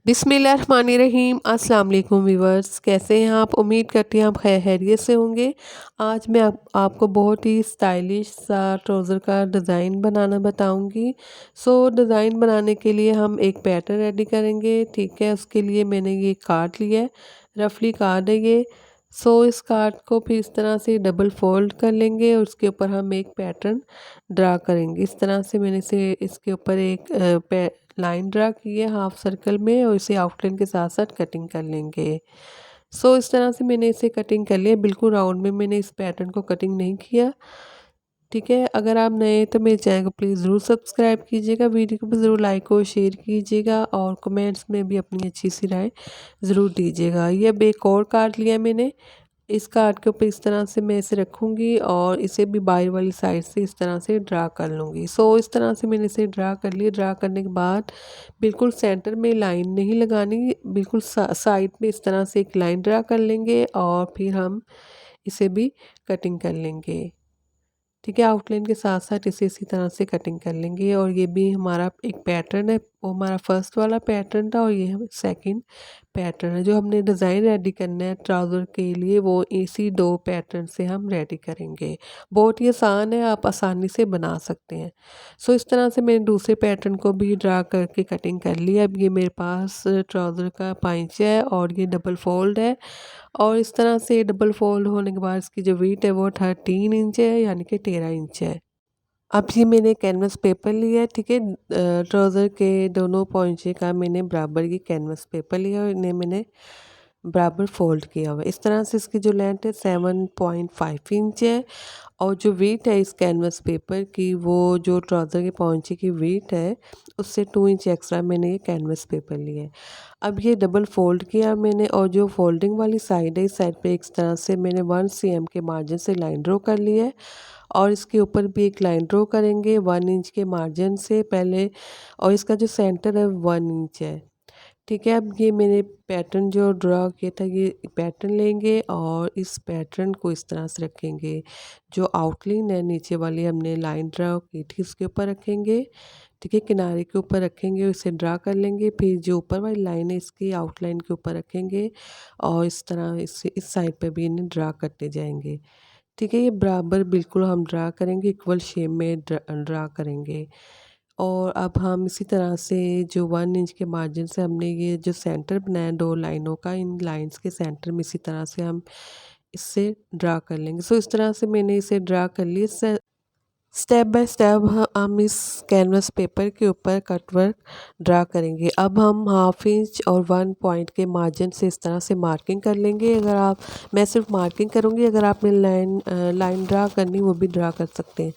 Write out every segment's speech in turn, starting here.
बिस्मिल्लाहिर्रहमानिर्रहीम। अस्सलाम वालेकुम व्यूअर्स, कैसे हैं आप? उम्मीद करती हैं आप खैरियत से होंगे। आज मैं आपको बहुत ही स्टाइलिश सा ट्राउज़र का डिज़ाइन बनाना बताऊंगी। डिज़ाइन बनाने के लिए हम एक पैटर्न रेडी करेंगे। ठीक है, उसके लिए मैंने ये काट लिया है, रफली काट है ये। इस कार्ड को फिर इस तरह से डबल फोल्ड कर लेंगे और उसके ऊपर हम एक पैटर्न ड्रा करेंगे। इस तरह से मैंने इसे इसके ऊपर एक लाइन ड्रा की है हाफ सर्कल में और इसे आउटलाइन के साथ साथ कटिंग कर लेंगे। इस तरह से मैंने इसे कटिंग कर लिया, बिल्कुल राउंड में मैंने इस पैटर्न को कटिंग नहीं किया। ठीक है, अगर आप नए हैं तो मेरे चैनल को प्लीज़ ज़रूर सब्सक्राइब कीजिएगा, वीडियो को भी ज़रूर लाइक और शेयर कीजिएगा और कमेंट्स में भी अपनी अच्छी सी राय ज़रूर दीजिएगा। ये अब एक और काट लिया मैंने, इस कार्ड के ऊपर इस तरह से मैं इसे रखूँगी और इसे भी बाहर वाली साइड से इस तरह से ड्रा कर लूँगी। इस तरह से मैंने इसे ड्रा कर लिया। ड्रा करने के बाद बिल्कुल सेंटर में लाइन नहीं लगानी, बिल्कुल साइड में इस तरह से एक लाइन ड्रा कर लेंगे और फिर हम इसे भी कटिंग कर लेंगे। ठीक है, आउटलाइन के साथ साथ इसे इसी तरह से कटिंग कर लेंगे और ये भी हमारा एक पैटर्न है। वो हमारा फर्स्ट वाला पैटर्न था और ये सेकंड पैटर्न है। जो हमने डिज़ाइन रेडी करना है ट्राउज़र के लिए, वो इसी दो पैटर्न से हम रेडी करेंगे। बहुत ही आसान है, आप आसानी से बना सकते हैं। इस तरह से मैंने दूसरे पैटर्न को भी ड्रा करके कटिंग कर लिया। अब ये मेरे पास ट्राउज़र का पाइंचा है और ये डबल फोल्ड है और इस तरह से डबल फोल्ड होने के बाद इसकी जो वीथ है वो 13 इंच है, यानी कि 13 इंच है। अब ये मैंने कैनवस पेपर लिया है। ठीक है, ट्राउज़र के दोनों पॉइंचे का मैंने बराबर की कैनवस पेपर लिया और इन्हें मैंने बराबर फोल्ड किया हुआ है। इस तरह से इसकी जो लेंथ है 7.5 इंच है और जो वेट है इस कैनवस पेपर की, वो जो ट्राउज़र के पॉइंचे की वेट है उससे 2 इंच एक्स्ट्रा मैंने ये कैनवस पेपर लिया है। अब ये डबल फोल्ड किया मैंने और जो फोल्डिंग वाली साइड है इस साइड पे इस तरह से मैंने 1 cm के मार्जिन से लाइन ड्रॉ कर ली है और इसके ऊपर भी एक लाइन ड्रॉ करेंगे 1 इंच के मार्जिन से पहले और इसका जो सेंटर है 1 इंच है। ठीक है, अब ये मैंने पैटर्न जो ड्रा किया था ये पैटर्न लेंगे और इस पैटर्न को इस तरह से रखेंगे। जो आउटलाइन है नीचे वाली हमने लाइन ड्रा की थी उसके ऊपर रखेंगे। ठीक है, किनारे के ऊपर रखेंगे और इसे ड्रा कर लेंगे। फिर जो ऊपर वाली लाइन है इसकी आउटलाइन के ऊपर रखेंगे और इस तरह इस साइड पे भी इन्हें ड्रा करते जाएंगे। ठीक है, ये बराबर बिल्कुल हम ड्रा करेंगे, इक्वल शेप में ड्रा करेंगे। और अब हम इसी तरह से जो 1 इंच के मार्जिन से हमने ये जो सेंटर बनाया दो लाइनों का, इन लाइंस के सेंटर में इसी तरह से हम इससे ड्रा कर लेंगे। इस तरह से मैंने इसे ड्रा कर लिया। स्टेप बाय स्टेप हम इस कैनवस पेपर के ऊपर कटवर्क ड्रा करेंगे। अब हम हाफ इंच और 1 पॉइंट के मार्जिन से इस तरह से मार्किंग कर लेंगे। अगर आप मैं सिर्फ मार्किंग करूँगी, अगर आपने लाइन ड्रा करनी वो भी ड्रा कर सकते हैं।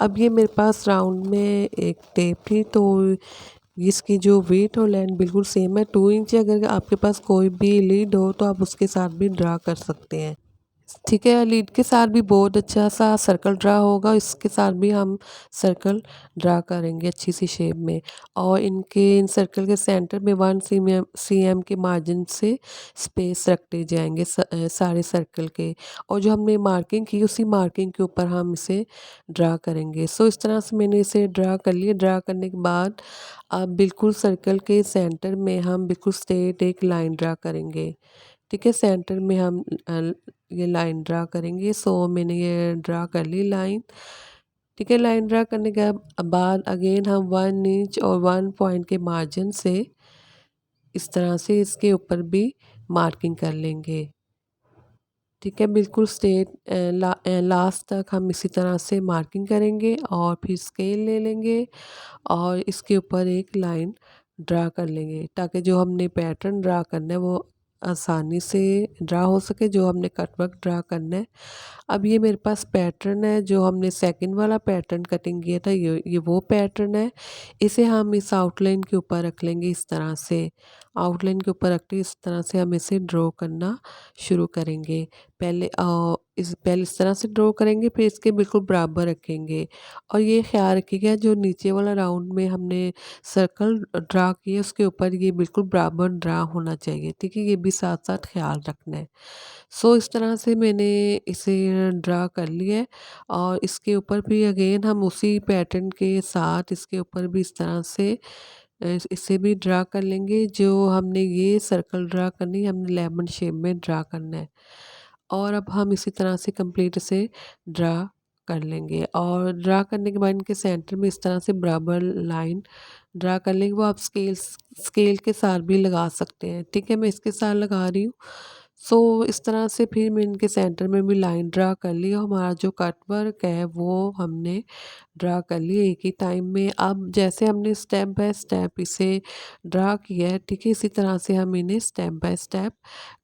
अब ये मेरे पास राउंड में एक टेप थी, तो इसकी जो वेट और लेंथ बिल्कुल सेम है, 2 इंच है। अगर आपके पास कोई भी लीड हो तो आप उसके साथ भी ड्रा कर सकते हैं। ठीक है, लीड के साथ भी बहुत अच्छा सा सर्कल ड्रा होगा, इसके साथ भी हम सर्कल ड्रा करेंगे अच्छी सी शेप में और इन सर्कल के सेंटर में 1 cm के मार्जिन से स्पेस रखते जाएंगे सारे सर्कल के और जो हमने मार्किंग की उसी मार्किंग के ऊपर हम इसे ड्रा करेंगे। इस तरह से मैंने इसे ड्रा कर लिया। ड्रा करने के बाद अब बिल्कुल सर्कल के सेंटर में हम बिल्कुल स्ट्रेट एक लाइन ड्रा करेंगे। ठीक है, सेंटर में हम ये लाइन ड्रा करेंगे। मैंने ये ड्रा कर ली लाइन। ठीक है, लाइन ड्रा करने के बाद अगेन हम 1 इंच और 1 पॉइंट के मार्जिन से इस तरह से इसके ऊपर भी मार्किंग कर लेंगे। ठीक है, बिल्कुल लास्ट तक हम इसी तरह से मार्किंग करेंगे और फिर स्केल ले लेंगे और इसके ऊपर एक लाइन ड्रा कर लेंगे ताकि जो हमने पैटर्न ड्रा करना है वो आसानी से ड्रा हो सके, जो हमने कटवर्क ड्रा करना है। अब ये मेरे पास पैटर्न है, जो हमने सेकंड वाला पैटर्न कटिंग किया था, ये वो पैटर्न है। इसे हम इस आउटलाइन के ऊपर रख लेंगे इस तरह से। आउटलाइन के ऊपर रख के इस तरह से हम इसे ड्रॉ करना शुरू करेंगे। पहले इस तरह से ड्रॉ करेंगे, फिर इसके बिल्कुल बराबर रखेंगे और ये ख्याल रखिएगा जो नीचे वाला राउंड में हमने सर्कल ड्रा किया उसके ऊपर ये बिल्कुल बराबर ड्रा होना चाहिए। ठीक है, ये भी साथ साथ ख्याल रखना है। इस तरह से मैंने इसे ड्रा कर लिया है और इसके ऊपर भी अगेन हम उसी पैटर्न के साथ इसके ऊपर भी इस तरह से इसे भी ड्रा कर लेंगे। जो हमने ये सर्कल ड्रा करनी है, हमने लेमन शेप में ड्रा करना है। और अब हम इसी तरह से कंप्लीट इसे ड्रा कर लेंगे और ड्रा करने के बाद इनके सेंटर में इस तरह से बराबर लाइन ड्रा कर लेंगे। वो आप स्केल के साथ भी लगा सकते हैं। ठीक है, मैं इसके साथ लगा रही हूँ। सो इस तरह से फिर मैं इनके सेंटर में भी लाइन ड्रा कर ली और हमारा जो कट वर्क है वो हमने ड्रा कर लिए एक ही टाइम में। अब जैसे हमने स्टेप बाय स्टेप इसे ड्रा किया है, ठीक है, इसी तरह से हम इन्हें स्टेप बाय स्टेप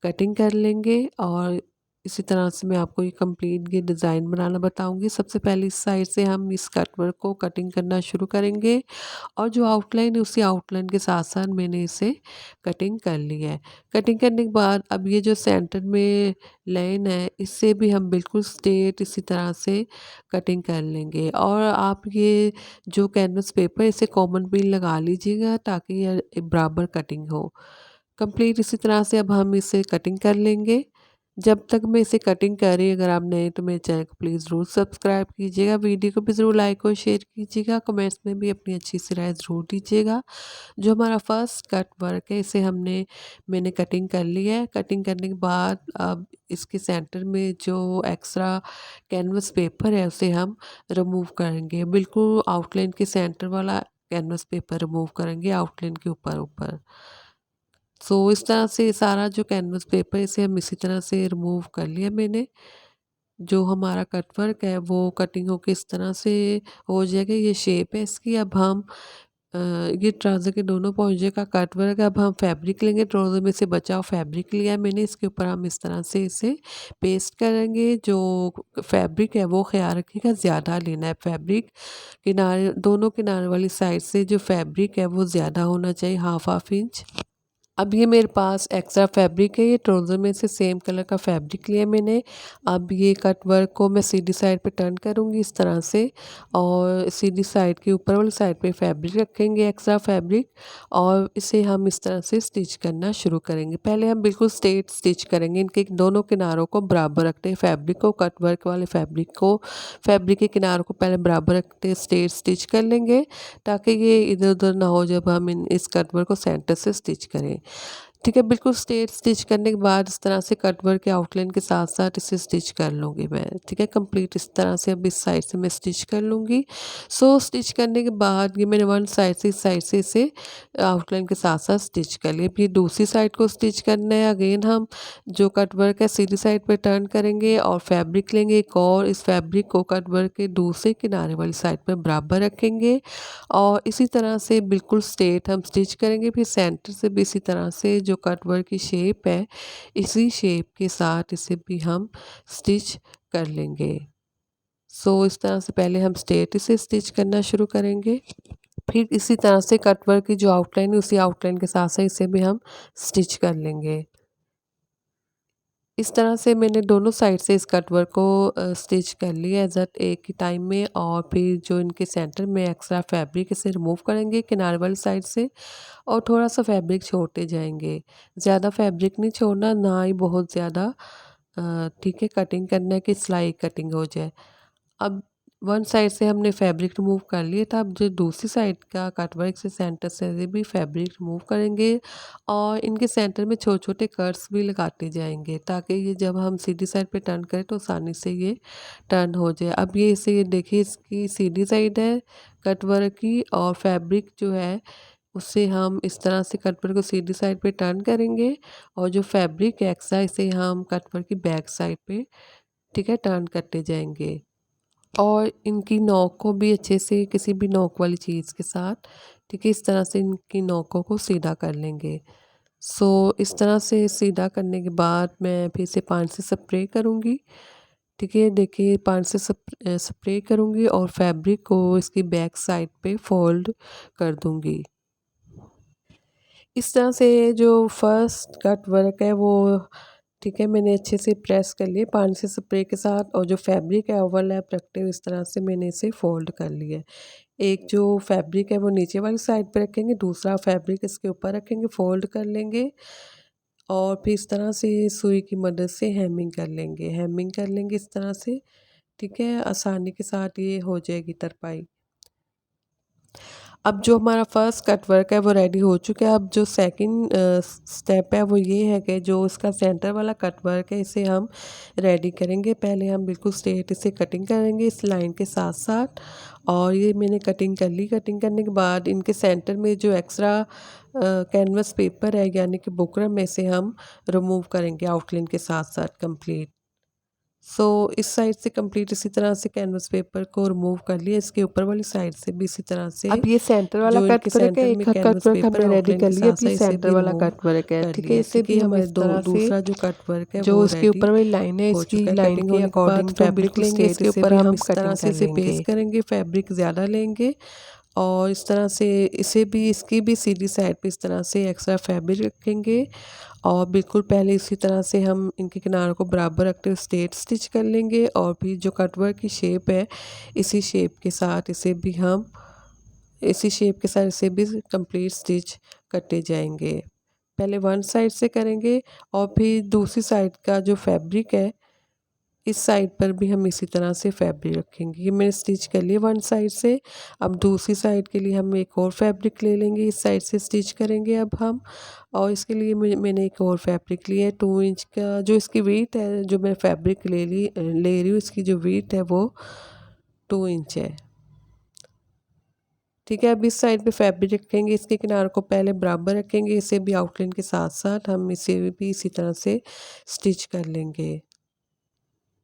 कटिंग कर लेंगे। और इसी तरह से मैं आपको ये कंप्लीट ये डिज़ाइन बनाना बताऊंगी। सबसे पहले इस साइड से हम इस कट वर्क को कटिंग करना शुरू करेंगे और जो आउटलाइन है उसी आउटलाइन के साथ साथ मैंने इसे कटिंग कर लिया है। कटिंग करने के बाद अब ये जो सेंटर में लाइन है इससे भी हम बिल्कुल स्ट्रेट इसी तरह से कटिंग कर लेंगे। और आप ये जो कैनवस पेपर इसे कॉमन पिन लगा लीजिएगा ताकि ये बराबर कटिंग हो। कंप्लीट इसी तरह से अब हम इसे कटिंग कर लेंगे। जब तक मैं इसे कटिंग कर रही, अगर आप नए तो मेरे चैनल को प्लीज़ ज़रूर सब्सक्राइब कीजिएगा, वीडियो को भी ज़रूर लाइक और शेयर कीजिएगा, कमेंट्स में भी अपनी अच्छी सी राय ज़रूर दीजिएगा। जो हमारा फर्स्ट कट वर्क है इसे मैंने कटिंग कर लिया है। कटिंग करने के बाद अब इसके सेंटर में जो एक्स्ट्रा कैनवस पेपर है उसे हम रिमूव करेंगे। बिल्कुल आउटलाइन के सेंटर वाला कैनवस पेपर रिमूव करेंगे आउटलाइन के ऊपर ऊपर। सो इस तरह से सारा जो कैनवस पेपर इसे हम इसी तरह से रिमूव कर लिया मैंने। जो हमारा कट वर्क है वो कटिंग होके इस तरह से हो जाएगा। ये शेप है इसकी। अब हम ये ट्राउज़र के दोनों पहुंचे का कट वर्क है। अब हम फैब्रिक लेंगे। ट्राउज़र में से बचा हुआ फैब्रिक लिया है मैंने। इसके ऊपर हम इस तरह से इसे पेस्ट करेंगे। जो फैब्रिक है वो ख्याल रखिएगा ज़्यादा लेना है फैब्रिक। किनारे दोनों किनारे वाली साइड से जो फैब्रिक है वो ज़्यादा होना चाहिए, हाफ हाफ इंच। अब ये मेरे पास एक्स्ट्रा फैब्रिक है। ये ट्राउज़र में से सेम कलर का फैब्रिक लिया मैंने। अब ये कट वर्क को मैं सीधी साइड पे टर्न करूँगी इस तरह से और सीधी साइड के ऊपर वाली साइड पे फैब्रिक रखेंगे, एक्स्ट्रा फैब्रिक, और इसे हम इस तरह से स्टिच करना शुरू करेंगे। पहले हम बिल्कुल स्ट्रेट स्टिच करेंगे। इनके दोनों किनारों को बराबर रखते हैं, फैब्रिक को, कट वर्क वाले फैब्रिक के किनारों को पहले बराबर रखते स्ट्रेट स्टिच कर लेंगे ताकि ये इधर उधर ना हो जब हम इस कट वर्क को सेंटर से स्टिच करें। ठीक है, बिल्कुल स्ट्रेट स्टिच करने के बाद इस तरह से कट वर्क के आउटलाइन के साथ साथ इसे स्टिच कर लूँगी मैं। ठीक है, कंप्लीट इस तरह से अब इस साइड से मैं स्टिच कर लूँगी। सो स्टिच करने के बाद ये मैंने वन साइड से इस साइड से इसे आउटलाइन के साथ साथ स्टिच कर लिया। फिर दूसरी साइड को स्टिच करना है। अगेन हम जो कट वर्क है सीधी साइड पे टर्न करेंगे और फैब्रिक लेंगे एक और, इस फैब्रिक को कट वर्क के दूसरे किनारे वाली साइड पे बराबर रखेंगे और इसी तरह से बिल्कुल स्ट्रेट हम स्टिच करेंगे। फिर सेंटर से भी इसी तरह से जो कट वर्क की शेप है इसी शेप के साथ इसे भी हम स्टिच कर लेंगे। सो इस तरह से पहले हम स्ट्रेट इसे स्टिच करना शुरू करेंगे। फिर इसी तरह से कट वर्क की जो आउटलाइन है उसी आउटलाइन के साथ साथ इसे भी हम स्टिच कर लेंगे। इस तरह से मैंने दोनों साइड से इस कट वर्क को स्टिच कर लिया एग्जैक्ट एक ही टाइम में। और फिर जो इनके सेंटर में एक्स्ट्रा फैब्रिक इसे रिमूव करेंगे किनारे वाली साइड से और थोड़ा सा फैब्रिक छोड़ते जाएंगे। ज़्यादा फैब्रिक नहीं छोड़ना, ना ही बहुत ज़्यादा। ठीक है, कटिंग करना है कि सिलाई कटिंग हो जाए। अब वन साइड से हमने फैब्रिक रिमूव कर लिया था। अब जो दूसरी साइड का कटवर्क से सेंटर से भी फैब्रिक रिमूव करेंगे और इनके सेंटर में छोटे छोटे कट्स भी लगाते जाएंगे ताकि ये जब हम सीधी साइड पे टर्न करें तो आसानी से ये टर्न हो जाए। अब ये इसे देखिए, इसकी सीधी साइड है कटवर्क की और फैब्रिक जो है उससे हम इस तरह से कटवर्क को सीधी साइड पे टर्न करेंगे और जो फैब्रिक है एक्स्ट्रा इसे हम कटवर्क की बैक साइड पे, ठीक है, टर्न करते जाएंगे। और इनकी नोक को भी अच्छे से किसी भी नोक वाली चीज़ के साथ, ठीक है, इस तरह से इनकी नोकों को सीधा कर लेंगे। सो इस तरह से सीधा करने के बाद मैं फिर से पानी से स्प्रे करूँगी। ठीक है, देखिए पानी से स्प्रे करूँगी और फैब्रिक को इसकी बैक साइड पे फोल्ड कर दूँगी। इस तरह से जो फर्स्ट कट वर्क है वो, ठीक है, मैंने अच्छे से प्रेस कर लिए पानी से स्प्रे के साथ और जो फैब्रिक है ओवरलैप रखते हुए इस तरह से मैंने इसे फोल्ड कर लिया है। एक जो फैब्रिक है वो नीचे वाली साइड पे रखेंगे, दूसरा फैब्रिक इसके ऊपर रखेंगे, फोल्ड कर लेंगे और फिर इस तरह से सुई की मदद से हेमिंग कर लेंगे इस तरह से। ठीक है, आसानी के साथ ये हो जाएगी तरपाई। अब जो हमारा फर्स्ट कट वर्क है वो रेडी हो चुका है। अब जो सेकंड स्टेप है वो ये है कि जो इसका सेंटर वाला कट वर्क है इसे हम रेडी करेंगे। पहले हम बिल्कुल स्ट्रेट इसे कटिंग करेंगे इस लाइन के साथ साथ, और ये मैंने कटिंग कर ली। कटिंग करने के बाद इनके सेंटर में जो एक्स्ट्रा कैनवस पेपर है यानी कि बुकरम में से हम रिमूव करेंगे आउटलाइन के साथ साथ कंप्लीट। इस साइड से कंप्लीट इसी तरह से कैनवस पेपर को रिमूव कर लिया। इसके ऊपर वाली साइड से भी इसी तरह से अब ये सेंटर वाला जो कट इनके वर्क है, सेंटर में एक कट कैनवस वर्क पेपर हमने रेडी आउटलाइन कर के लिया। साथ अब साथ ये इसे सेंटर भी वाला रिमूव कट वर्क है, कर ठीक है। लिया। इसे ठीक है, भी हम हमारे इस दो तरह से, दूसरा जो कट वर्क है जो वो इसके रेडी ऊपर वाली लाइन है हो इसकी चुका है। लाइन कटिंग के होने के बाद अकॉर्डिंग फैब्रिक बिल्कुल लेंगे, स्ट्रेट के इससे ऊपर भी हम हम इस तरह कटिंग से कर इसे लेंगे। पेस्ट करेंगे, फैब्रिक ज़्यादा लेंगे और इस तरह से इसे भी इसकी भी सीधी साइड पे इस तरह से एक्स्ट्रा फैब्रिक रखेंगे और बिल्कुल पहले इसी तरह से हम इनके किनारों को बराबर रखते हुए स्ट्रेट स्टिच कर लेंगे और फिर जो कटवर्क की शेप है इसी शेप के साथ इसे भी कंप्लीट स्टिच करते जाएंगे। पहले वन साइड से करेंगे और फिर दूसरी साइड का जो फैब्रिक है इस साइड पर भी हम इसी तरह से फैब्रिक रखेंगे। ये मैंने स्टिच कर लिया वन साइड से। अब दूसरी साइड के लिए हम एक और फैब्रिक ले लेंगे, इस साइड से स्टिच करेंगे अब हम। और इसके लिए मैंने एक और फैब्रिक लिया है 2 इंच का। जो इसकी वेट है, जो मैं फैब्रिक ले रही हूँ, इसकी जो वेट है वो 2 इंच है। ठीक है, अब इस साइड पे फैब्रिक रखेंगे, इसके किनारों को पहले बराबर रखेंगे, इसे भी आउटलाइन के साथ साथ हम इसे भी इसी तरह से स्टिच कर लेंगे।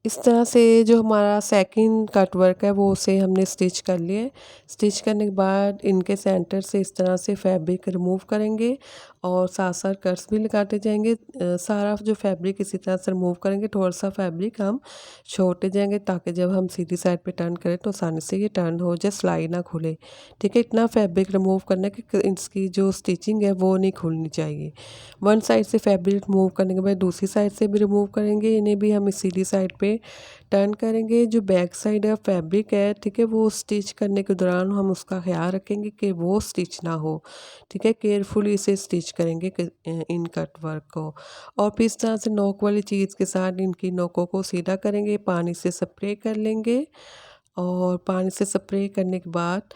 इस तरह से जो हमारा सेकंड कट वर्क है वो उसे हमने स्टिच कर लिया है। स्टिच करने के बाद इनके सेंटर से इस तरह से फैब्रिक रिमूव करेंगे और साथ साथ कट्स भी लगाते जाएंगे। सारा जो फैब्रिक इसी तरह से रिमूव करेंगे, थोड़ा सा फैब्रिक हम छोड़ते जाएंगे ताकि जब हम सीधी साइड पे टर्न करें तो आसानी से ये टर्न हो जाए, सिलाई ना खुले। ठीक है, इतना फैब्रिक रिमूव करना कि इसकी जो स्टिचिंग है वो नहीं खुलनी चाहिए। वन साइड से फैब्रिक रिमूव करने के बाद दूसरी साइड से भी रिमूव करेंगे, इन्हें भी हम सीधी साइड पे टर्न करेंगे। जो बैक साइड है फैब्रिक है, ठीक है, वो स्टिच करने के दौरान हम उसका ख्याल रखेंगे कि वो स्टिच ना हो। ठीक है, केयरफुली इसे स्टिच करेंगे इन कट वर्क को। और फिर इस तरह से नोक वाली चीज़ के साथ इनकी नोकों को सीधा करेंगे, पानी से स्प्रे कर लेंगे और पानी से स्प्रे करने के बाद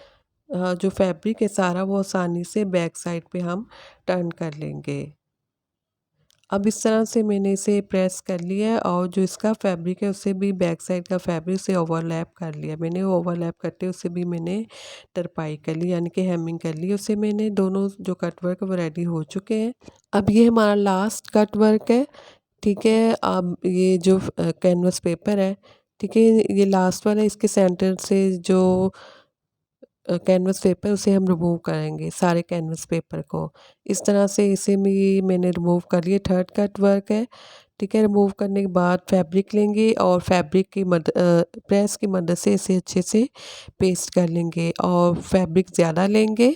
जो फैब्रिक है सारा वो आसानी से बैक साइड पे हम टर्न कर लेंगे। अब इस तरह से मैंने इसे प्रेस कर लिया है और जो इसका फैब्रिक है उससे भी बैक साइड का फैब्रिक से ओवरलैप कर लिया मैंने। ओवरलैप करते उससे भी मैंने तरपाई कर ली यानी कि हेमिंग कर ली उससे मैंने। दोनों जो कट वर्क वो रेडी हो चुके हैं। अब ये हमारा लास्ट कट वर्क है। ठीक है, अब ये जो कैनवस पेपर है, ठीक है, ये लास्ट वाला, इसके सेंटर से जो कैनवस पेपर उसे हम रिमूव करेंगे, सारे कैनवस पेपर को। इस तरह से इसे भी मैंने रिमूव कर लिया। थर्ड कट वर्क है। ठीक है, रिमूव करने के बाद फैब्रिक लेंगे और फैब्रिक की प्रेस की मदद से इसे अच्छे से पेस्ट कर लेंगे और फैब्रिक ज़्यादा लेंगे,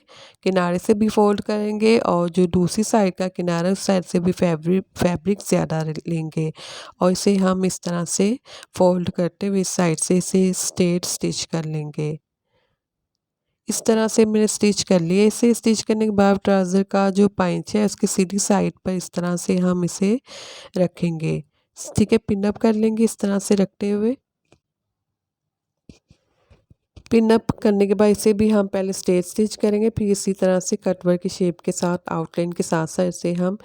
किनारे से भी फोल्ड करेंगे और जो दूसरी साइड का किनारा है उस साइड से भी फैब्रिक ज़्यादा लेंगे और इसे हम इस तरह से फोल्ड करते हुए इस साइड से इसे स्ट्रेट स्टिच कर लेंगे। इस तरह से मैंने स्टिच कर लिया। इसे स्टिच करने के बाद ट्राउज़र का जो पाइंच है उसकी सीधी साइड पर इस तरह से हम इसे रखेंगे। ठीक है, पिन अप कर लेंगे इस तरह से रखते हुए। पिन अप करने के बाद इसे भी हम पहले स्ट्रेट स्टिच करेंगे, फिर इसी तरह से कटवर्क की शेप के साथ आउटलाइन के साथ साथ इसे हम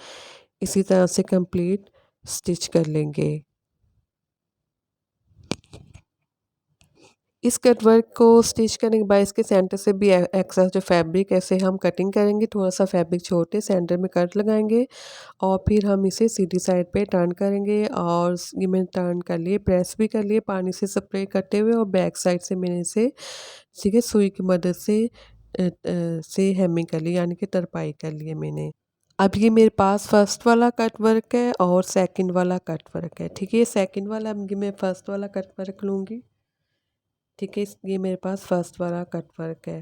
इसी तरह से कंप्लीट स्टिच कर लेंगे। इस कट वर्क को स्टिच करने के बाद इसके सेंटर से भी एक्स्ट्रा जो फैब्रिक ऐसे हम कटिंग करेंगे, थोड़ा सा फैब्रिक छोड़ते सेंटर में कट लगाएंगे और फिर हम इसे सीधी साइड पे टर्न करेंगे। और ये मैंने टर्न कर लिए, प्रेस भी कर लिए पानी से स्प्रे करते हुए और बैक साइड से मैंने इसे ठीक है सुई की मदद से हेमिंग कर ली यानी कि तरपाई कर ली है मैंने। अब ये मेरे पास फर्स्ट वाला कट वर्क है और सेकंड वाला कट वर्क है। ठीक है, सेकंड वाला अब मैं फर्स्ट वाला कट वर्क लूँगी। ठीक है, ये मेरे पास फर्स्ट वाला कट वर्क है।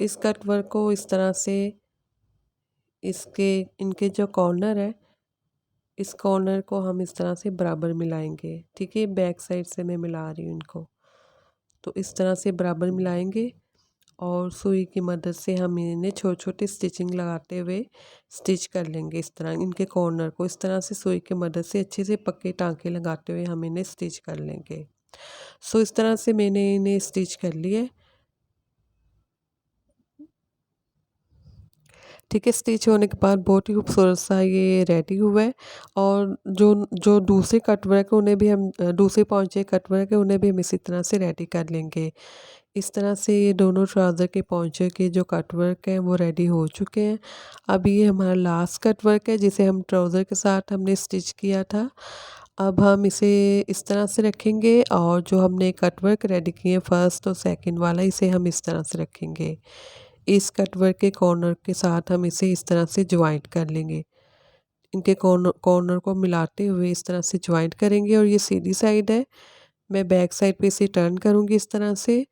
इस कट वर्क को इस तरह से इसके इनके जो कॉर्नर है, इस कॉर्नर को हम इस तरह से बराबर मिलाएंगे। ठीक है, बैक साइड से मैं मिला रही हूँ इनको, तो इस तरह से बराबर मिलाएंगे और सुई की मदद से हम इन्हें छोटे छोटे स्टिचिंग लगाते हुए स्टिच कर लेंगे। इस तरह इनके कॉर्नर को इस तरह से सुई की मदद से अच्छे से पक्के टाँके लगाते हुए हम इन्हें स्टिच कर लेंगे। इस तरह से मैंने इन्हें स्टिच कर लिया। ठीक है, स्टिच होने के बाद बहुत ही खूबसूरत सा ये रेडी हुआ है। और जो जो दूसरे कटवर्क है उन्हें भी हम दूसरे पहुँचे कटवर्क है उन्हें भी हम इसी तरह से रेडी कर लेंगे। इस तरह से ये दोनों ट्राउज़र के पहुँचे के जो कटवर्क हैं वो रेडी हो चुके हैं। अब ये हमारा लास्ट कटवर्क है जिसे हम ट्राउज़र के साथ हमने स्टिच किया था। अब हम इसे इस तरह से रखेंगे और जो हमने कटवर्क रेडी किए फर्स्ट और सेकंड वाला इसे हम इस तरह से रखेंगे। इस कटवर्क के कॉर्नर के साथ हम इसे इस तरह से जॉइंट कर लेंगे। इनके कॉर्नर कॉर्नर को मिलाते हुए इस तरह से जॉइंट करेंगे और ये सीधी साइड है। मैं बैक साइड पे इसे टर्न करूँगी इस तरह से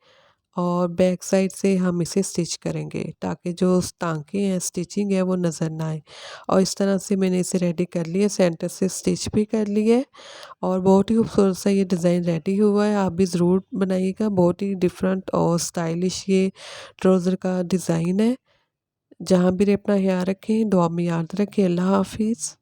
और बैक साइड से हम इसे स्टिच करेंगे ताकि जो टाँके हैं स्टिचिंग है वो नज़र ना आए। और इस तरह से मैंने इसे रेडी कर लिया, सेंटर से स्टिच भी कर लिया है और बहुत ही खूबसूरत सा ये डिज़ाइन रेडी हुआ है। आप भी ज़रूर बनाइएगा, बहुत ही डिफरेंट और स्टाइलिश ये ट्राउज़र का डिज़ाइन है। जहाँ भी अपना ख्याल रखें, दुआ में याद रखें। अल्लाह हाफिज़।